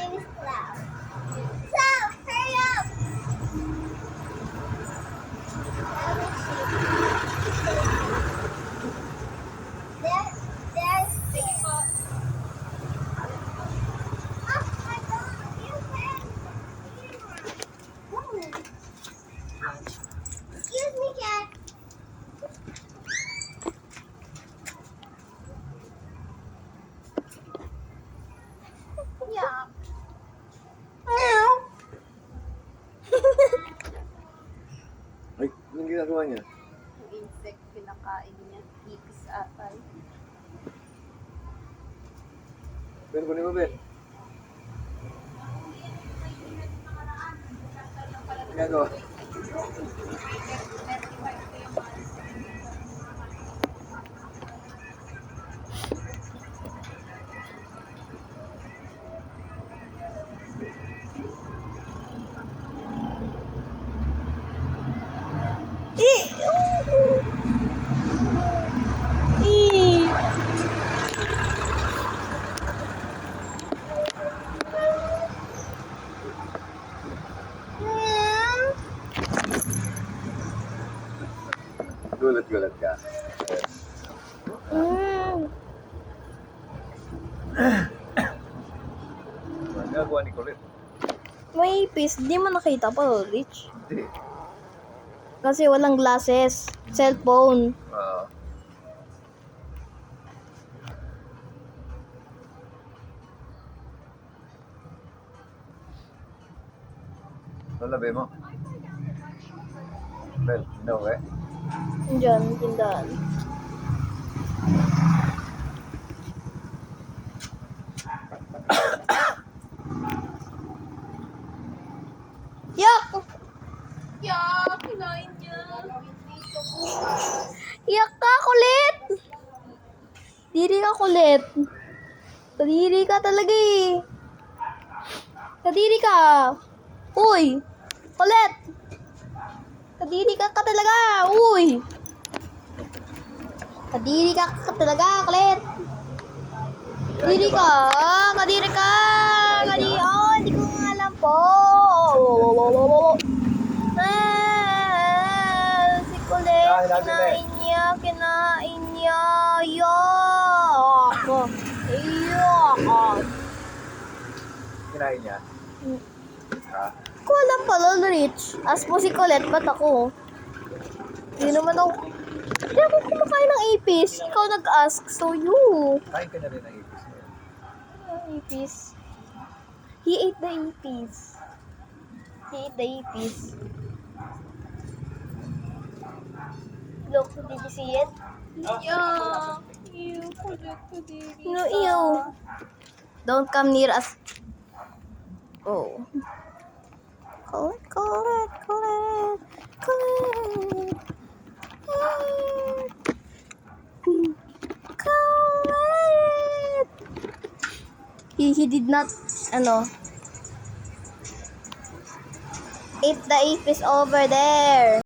name is Cloud. So, hurry up! There's Sige po. oh my God! You can. Excuse me, cat. Yeah. Ay, anong ginagawa niya? Yung insect, pinakain niya. Ipis atay. Ben, kunin mo, Ben. Anong ginagawa? Gulat-gulat ka. Ang ginagawa ni Colette? May ipis, di mo nakita pa, Rich. Hindi. Kasi walang glasses. Cellphone. Lalabi mo. Ben, no, eh. Diyan, tindahan. Yak! Yeah, kinain niya. Yak ka, kulit! Diri ka, kulit. Kadiri ka talaga eh. Kadiri ka. Uy! Kulit! Kadiri ka talaga. Uy! Kadiri ka talaga, kulit. Kadiri ka. Kadiri ka. Kadiri. Oh, hindi ko nga alam po. Si kulit. Kinain niya. Kinain niya. Yak! Yak! Kinain niya. Ha? Ko alam pala, Rich. As po si Colette, ba't ako? Hindi naman ako... Hindi ako kumakain ng ipis. Ikaw nag-ask, so you. Kain ka na rin ng ipis niya. Ipis. He ate the ipis. He ate the ipis. Look, did you see it? Yeah. Ew, kulit ko din. No, ew. Don't come near us. Oh. Colette, Colette, Colette, Colette. Colette. He did not, eat the ipis over there.